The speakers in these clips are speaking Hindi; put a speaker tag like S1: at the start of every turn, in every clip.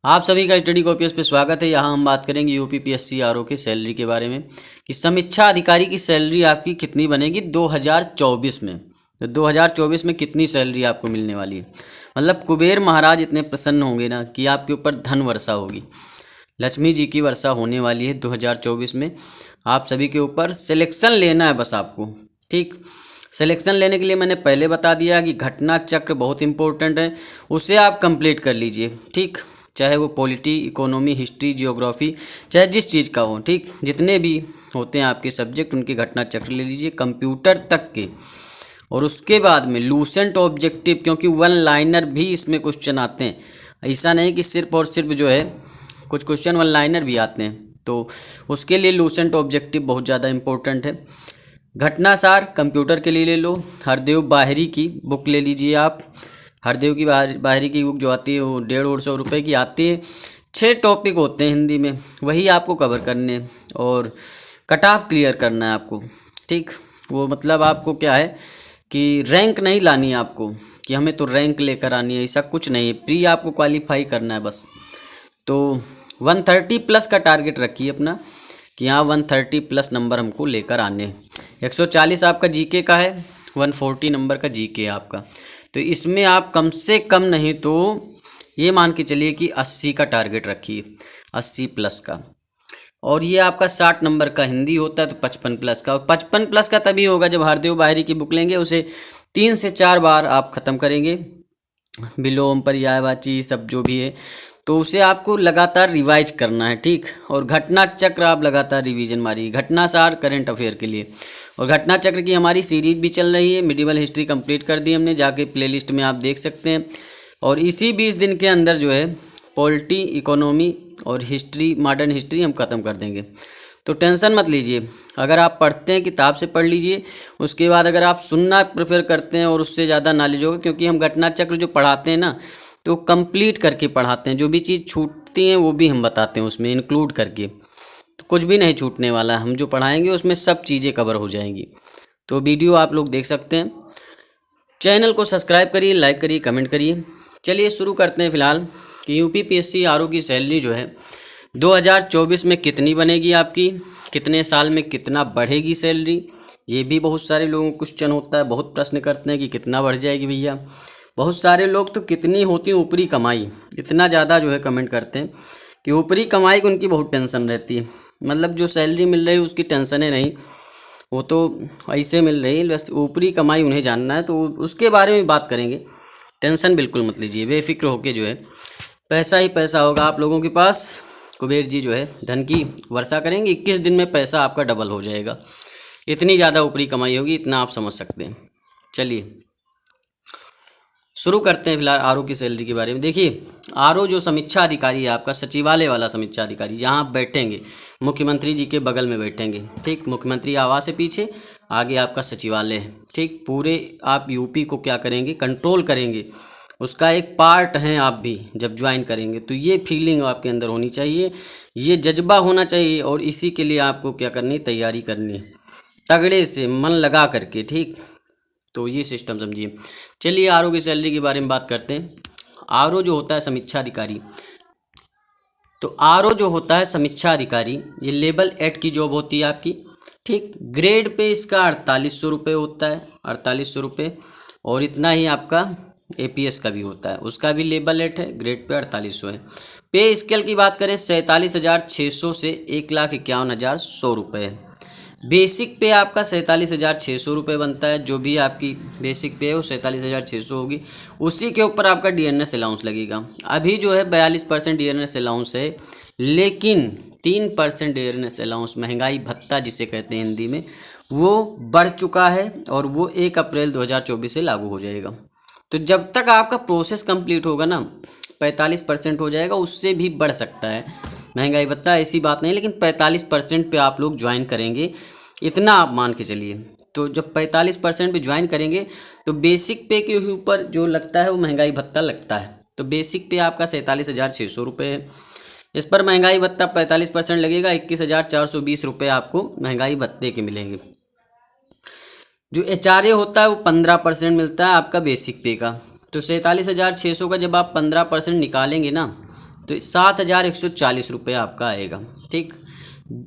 S1: आप सभी का स्टडी कॉपीज पे स्वागत है। यहाँ हम बात करेंगे यूपीपीएससी आरओ की सैलरी के बारे में कि समीक्षा अधिकारी की सैलरी आपकी कितनी बनेगी 2024 में। तो 2024 में कितनी सैलरी आपको मिलने वाली है। मतलब कुबेर महाराज इतने प्रसन्न होंगे ना कि आपके ऊपर धन वर्षा होगी, लक्ष्मी जी की वर्षा होने वाली है 2024 में। आप सभी के ऊपर सिलेक्शन लेना है बस आपको, ठीक। सिलेक्शन लेने के लिए मैंने पहले बता दिया कि घटना चक्र बहुत इंपॉर्टेंट है, उसे आप कंप्लीट कर लीजिए, ठीक। चाहे वो पॉलिटी, इकोनॉमी, हिस्ट्री, जियोग्राफी, चाहे जिस चीज़ का हो, ठीक। जितने भी होते हैं आपके सब्जेक्ट उनके घटना चक्र ले लीजिए कंप्यूटर तक के। और उसके बाद में लूसेंट ऑब्जेक्टिव, क्योंकि वन लाइनर भी इसमें क्वेश्चन आते हैं। ऐसा नहीं कि सिर्फ और सिर्फ जो है कुछ क्वेश्चन वन लाइनर भी आते हैं, तो उसके लिए लूसेंट ऑब्जेक्टिव बहुत ज़्यादा इंपॉर्टेंट है। घटनासार कंप्यूटर के लिए ले लो, हरदेव बाहरी की बुक ले लीजिए आप। हरदेव की बाहरी की बुक जो आती है वो 150-150 रुपये की आती है। 6 टॉपिक होते हैं हिंदी में, वही आपको कवर करने हैं और कट ऑफ क्लियर करना है आपको, ठीक। वो मतलब आपको क्या है कि रैंक नहीं लानी है आपको कि हमें तो रैंक लेकर आनी है, ऐसा कुछ नहीं है। प्री आपको क्वालिफाई करना है बस। तो 130 प्लस का टारगेट रखिए अपना कि यहाँ 130 प्लस नंबर हमको लेकर आने हैं। 140 आपका जीके का है, 140 नंबर का जीके है आपका। तो इसमें आप कम से कम नहीं तो ये मान के चलिए कि 80 का टारगेट रखिए, 80 प्लस का। और ये आपका 60 नंबर का हिंदी होता है तो 55 प्लस का। और 55 प्लस का तभी होगा जब हरदेव बाहरी की बुक लेंगे, उसे 3 से 4 बार आप ख़त्म करेंगे, विलोम, पर्यायवाची, सब जो भी है, तो उसे आपको लगातार रिवाइज करना है, ठीक। और घटना चक्र आप लगातार रिवीजन मारिए, घटनासार करंट अफेयर के लिए। और घटना चक्र की हमारी सीरीज भी चल रही है, मिडिवल हिस्ट्री कंप्लीट कर दी हमने, जाके प्लेलिस्ट में आप देख सकते हैं। और इसी 20 दिन के अंदर जो है पॉलिटी, इकोनॉमी और हिस्ट्री, मॉडर्न हिस्ट्री हम ख़त्म कर देंगे। तो टेंशन मत लीजिए। अगर आप पढ़ते हैं किताब से पढ़ लीजिए, उसके बाद अगर आप सुनना प्रेफर करते हैं और उससे ज़्यादा नॉलेज होगा, क्योंकि हम घटना चक्र जो पढ़ाते हैं ना तो कंप्लीट करके पढ़ाते हैं। जो भी चीज़ छूटती हैं वो भी हम बताते हैं उसमें इंक्लूड करके, तो कुछ भी नहीं छूटने वाला। हम जो पढ़ाएंगे उसमें सब चीज़ें कवर हो जाएंगी। तो वीडियो आप लोग देख सकते हैं। चैनल को सब्सक्राइब करिए, लाइक करिए, कमेंट करिए। चलिए शुरू करते हैं फिलहाल कि यूपीपीएससी आरओ की सैलरी जो है 2024 में कितनी बनेगी आपकी, कितने साल में कितना बढ़ेगी सैलरी। ये भी बहुत सारे लोगों को क्वेश्चन होता है, बहुत प्रश्न करते हैं कि कितना बढ़ जाएगी भैया। बहुत सारे लोग तो कितनी होती है ऊपरी कमाई, इतना ज़्यादा जो है कमेंट करते हैं कि ऊपरी कमाई की उनकी बहुत टेंशन रहती है। मतलब जो सैलरी मिल रही है उसकी टेंशन है नहीं, वो तो ऐसे मिल रही है, बस ऊपरी कमाई उन्हें जानना है, तो उसके बारे में बात करेंगे। टेंशन बिल्कुल मत लीजिए, बेफिक्र होके जो है पैसा ही पैसा होगा आप लोगों के पास। कुबेर जी जो है धन की वर्षा करेंगे, 21 दिन में पैसा आपका डबल हो जाएगा। इतनी ज़्यादा ऊपरी कमाई होगी, इतना आप समझ सकते हैं। चलिए शुरू करते हैं फिलहाल आरओ की सैलरी के बारे में। देखिए आरओ जो समीक्षा अधिकारी है आपका, सचिवालय वाला समीक्षा अधिकारी, जहाँ आप बैठेंगे मुख्यमंत्री जी के बगल में बैठेंगे, ठीक। मुख्यमंत्री आवास से पीछे आगे आपका सचिवालय है, ठीक। पूरे आप यूपी को क्या करेंगे, कंट्रोल करेंगे, उसका एक पार्ट हैं आप भी जब ज्वाइन करेंगे। तो ये फीलिंग आपके अंदर होनी चाहिए, ये जज्बा होना चाहिए, और इसी के लिए आपको क्या करनी है, तैयारी करनी है तगड़े से, मन लगा करके, ठीक। तो ये सिस्टम समझिए। चलिए आरओ की सैलरी के बारे में बात करते हैं। आरओ जो होता है समीक्षा अधिकारी, तो आरओ जो होता है समीक्षा अधिकारी, ये लेवल 8 की जॉब होती है आपकी, ठीक। ग्रेड पे इसका 4800 रुपये होता है, 4800 रुपये। और इतना ही आपका एपीएस का भी होता है, उसका भी लेवल 8 है, ग्रेड पे 4800 है। पे स्केल की बात करें 47,600 से 1,51,100 रुपये। बेसिक पे आपका 47,600 रुपये बनता है। जो भी आपकी बेसिक पे है वो 47,600 होगी। उसी के ऊपर आपका डीएनएस अलाउंस लगेगा। अभी जो है 42% डीएनएस अलाउंस है, लेकिन 3% डीएनएस अलाउंस, महंगाई भत्ता जिसे कहते हैं हिंदी में, वो बढ़ चुका है और वो 1 अप्रैल 2024 से लागू हो जाएगा। तो जब तक आपका प्रोसेस कंप्लीट होगा ना 45% हो जाएगा, उससे भी बढ़ सकता है महंगाई भत्ता, ऐसी बात नहीं, लेकिन 45% पे आप लोग ज्वाइन करेंगे, इतना आप मान के चलिए। तो जब 45% पे ज्वाइन करेंगे तो बेसिक पे के ऊपर जो लगता है वो महंगाई भत्ता लगता है। तो बेसिक पे आपका 47,600 रुपये है, इस पर महंगाई भत्ता 45% लगेगा, 21,420 रुपये आपको महंगाई भत्ते के मिलेंगे। जो एचआरए होता है वो 15% मिलता है आपका बेसिक पे का। तो 47,600 का जब आप 15% निकालेंगे ना तो 7,140 रुपये आपका आएगा। ठीक,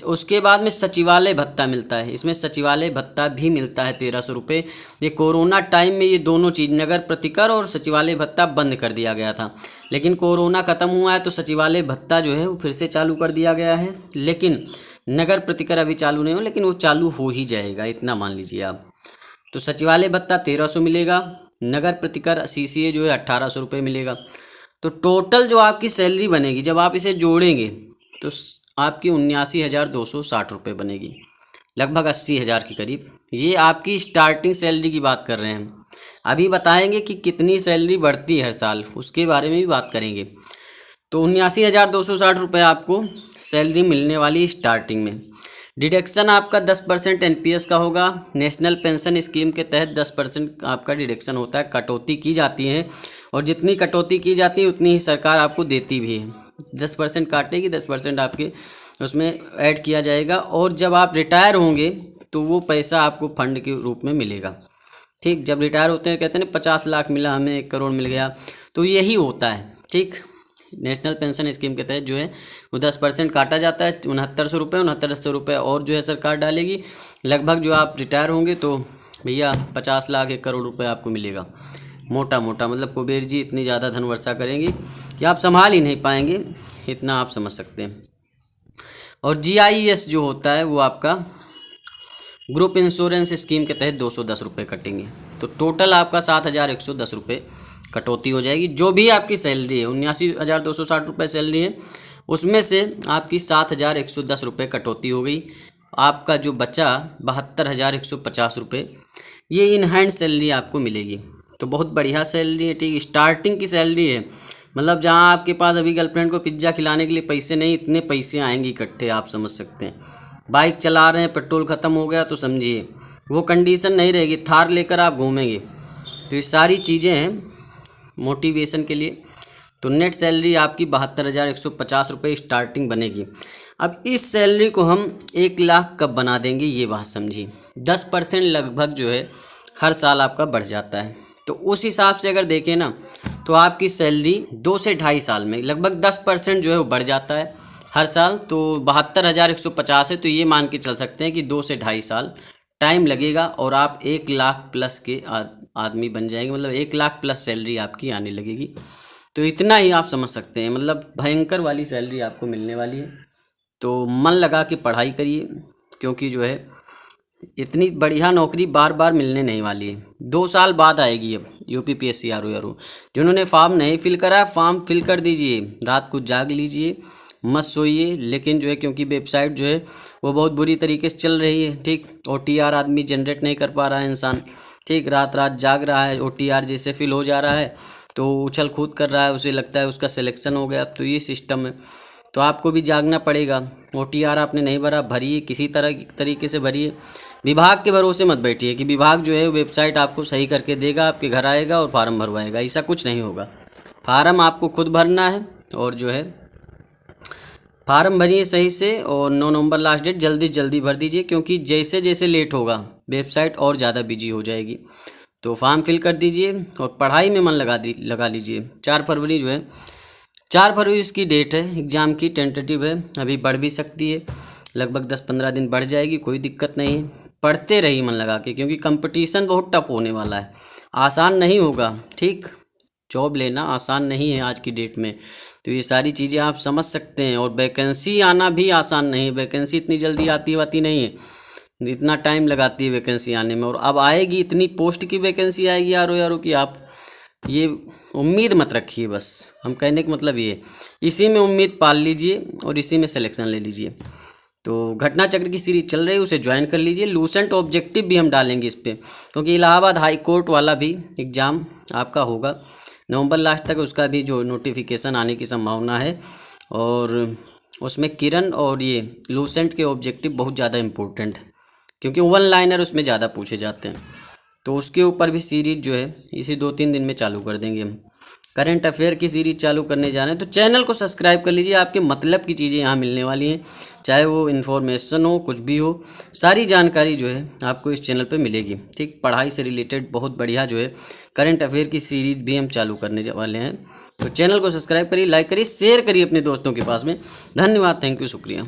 S1: उसके बाद में सचिवालय भत्ता मिलता है, इसमें सचिवालय भत्ता भी मिलता है 1,300 रुपये। ये कोरोना टाइम में ये दोनों चीज़, नगर प्रतिकर और सचिवालय भत्ता बंद कर दिया गया था, लेकिन कोरोना ख़त्म हुआ है तो सचिवालय भत्ता जो है वो फिर से चालू कर दिया गया है। लेकिन नगर प्रतिकर अभी चालू नहीं हो, लेकिन वो चालू हो ही जाएगा, इतना मान लीजिए आप। तो सचिवालय भत्ता 1,300 मिलेगा, नगर प्रतिकर CCA जो है 1,800 रुपये मिलेगा। तो टोटल जो आपकी सैलरी बनेगी जब आप इसे जोड़ेंगे तो आपकी 79,260 रुपये बनेगी, लगभग 80,000 के करीब। ये आपकी स्टार्टिंग सैलरी की बात कर रहे हैं। अभी बताएंगे कि कितनी सैलरी बढ़ती है हर साल, उसके बारे में भी बात करेंगे। तो 79,260 रुपये आपको सैलरी मिलने वाली स्टार्टिंग में। डिडक्शन आपका 10% NPS का होगा। नेशनल पेंशन स्कीम के तहत 10% आपका डिडक्शन होता है, कटौती की जाती है, और जितनी कटौती की जाती है उतनी ही सरकार आपको देती भी है। 10% काटेगी, 10% आपके उसमें ऐड किया जाएगा, और जब आप रिटायर होंगे तो वो पैसा आपको फंड के रूप में मिलेगा। ठीक, जब रिटायर होते हैं कहते हैं ना 50 लाख मिला हमें, 1 करोड़ मिल गया, तो यही होता है। ठीक, नेशनल पेंशन स्कीम के तहत जो है वो 10% काटा जाता है, 6900 रुपये, 6900 रुपये और जो है सरकार डालेगी। लगभग जो आप रिटायर होंगे तो भैया 50 लाख 1 करोड़ रुपये आपको मिलेगा, मोटा मोटा। मतलब कुबेर जी इतनी ज़्यादा धन वर्षा करेंगी कि आप संभाल ही नहीं पाएंगे, इतना आप समझ सकते हैं। और GIS जो होता है वो आपका ग्रुप इंश्योरेंस स्कीम के तहत 210 रुपये कटेंगे। तो टोटल आपका 7,110 रुपये कटौती हो जाएगी। जो भी आपकी सैलरी है, 79,260 रुपये सैलरी है, उसमें से आपकी 7,110 रुपये कटौती हो गई। आपका जो बचा 72,150 रुपये, ये इन हैंड सैलरी आपको मिलेगी। तो बहुत बढ़िया सैलरी है। ठीक, स्टार्टिंग की सैलरी है, मतलब जहाँ आपके पास अभी गर्लफ्रेंड को पिज्ज़ा खिलाने के लिए पैसे नहीं, इतने पैसे आएंगे इकट्ठे, आप समझ सकते हैं। बाइक चला रहे हैं, पेट्रोल ख़त्म हो गया तो समझिए वो कंडीशन नहीं रहेगी, थार लेकर आप घूमेंगे। तो ये सारी चीज़ें हैं मोटिवेशन के लिए। तो नेट सैलरी आपकी 72,150 रुपये स्टार्टिंग बनेगी। अब इस सैलरी को हम 1 लाख कब बना देंगे ये बात समझिए। 10% लगभग जो है हर साल आपका बढ़ जाता है। तो उस हिसाब से अगर देखें ना तो आपकी सैलरी 2 से 2.5 साल में लगभग 10% जो है वो बढ़ जाता है हर साल। तो 72,150 है, तो ये मान के चल सकते हैं कि 2 से 2.5 साल टाइम लगेगा और आप 1 लाख प्लस के आदमी बन जाएंगे, मतलब 1 लाख प्लस सैलरी आपकी आने लगेगी। तो इतना ही आप समझ सकते हैं, मतलब भयंकर वाली सैलरी आपको मिलने वाली है। तो मन लगा के पढ़ाई करिए, क्योंकि जो है इतनी बढ़िया नौकरी बार बार मिलने नहीं वाली है। 2 साल बाद आएगी अब UPPSC RO जिन्होंने फॉर्म नहीं फिल करा, फॉर्म फिल कर दीजिए, रात को जाग लीजिए, मत सोइए। लेकिन जो है क्योंकि वेबसाइट जो है वो बहुत बुरी तरीके से चल रही है। ठीक, OTR आदमी जनरेट नहीं कर पा रहा है इंसान। ठीक, रात रात जाग रहा है, OTR जैसे फिल हो जा रहा है तो उछल कूद कर रहा है, उसे लगता है उसका सिलेक्शन हो गया। तो ये सिस्टम है, तो आपको भी जागना पड़ेगा। OTR आपने नहीं भरा, भरिए, किसी तरीके से भरिए। विभाग के भरोसे मत बैठिए कि विभाग जो है वेबसाइट आपको सही करके देगा, आपके घर आएगा और फार्म भरवाएगा, ऐसा कुछ नहीं होगा। फार्म आपको खुद भरना है, और जो है फार्म भरिए सही से, और 9 नवंबर लास्ट डेट, जल्दी जल्दी भर दीजिए, क्योंकि जैसे जैसे लेट होगा वेबसाइट और ज़्यादा बिजी हो जाएगी। तो फॉर्म फिल कर दीजिए और पढ़ाई में मन लगा लीजिए। 4 फरवरी जो है 4 फरवरी इसकी डेट है एग्ज़ाम की, टेंटेटिव है, अभी बढ़ भी सकती है, लगभग 10-15 दिन बढ़ जाएगी, कोई दिक्कत नहीं है। पढ़ते रहिए मन लगा के, क्योंकि कंपटीशन बहुत टफ होने वाला है, आसान नहीं होगा। ठीक, जॉब लेना आसान नहीं है आज की डेट में। तो ये सारी चीज़ें आप समझ सकते हैं। और वैकेंसी आना भी आसान नहीं है, वैकेंसी इतनी जल्दी आती नहीं है, इतना टाइम लगाती है वैकेंसी आने में। और अब आएगी, इतनी पोस्ट की वैकेंसी आएगी RO की, आप ये उम्मीद मत रखिए। बस हम कहने का मतलब ये, इसी में उम्मीद पाल लीजिए और इसी में सिलेक्शन ले लीजिए। तो घटना चक्र की सीरीज चल रही है, उसे ज्वाइन कर लीजिए। लूसेंट ऑब्जेक्टिव भी हम डालेंगे इस पर, क्योंकि इलाहाबाद हाई कोर्ट वाला भी एग्ज़ाम आपका होगा नवंबर लास्ट तक, उसका भी जो नोटिफिकेशन आने की संभावना है। और उसमें किरण और ये लूसेंट के ऑब्जेक्टिव बहुत ज़्यादा इम्पोर्टेंट है, क्योंकि 1 लाइनर उसमें ज़्यादा पूछे जाते हैं। तो उसके ऊपर भी सीरीज जो है इसी 2-3 दिन में चालू कर देंगे हम। करंट अफेयर की सीरीज चालू करने जा रहे हैं, तो चैनल को सब्सक्राइब कर लीजिए। आपके मतलब की चीज़ें यहाँ मिलने वाली हैं, चाहे वो इन्फॉर्मेशन हो, कुछ भी हो, सारी जानकारी जो है आपको इस चैनल पे मिलेगी। ठीक, पढ़ाई से रिलेटेड बहुत बढ़िया जो है करंट अफेयर की सीरीज भी हम चालू करने वाले हैं। तो चैनल को सब्सक्राइब करिए, लाइक करिए, शेयर करिए अपने दोस्तों के पास में। धन्यवाद, थैंक यू, शुक्रिया।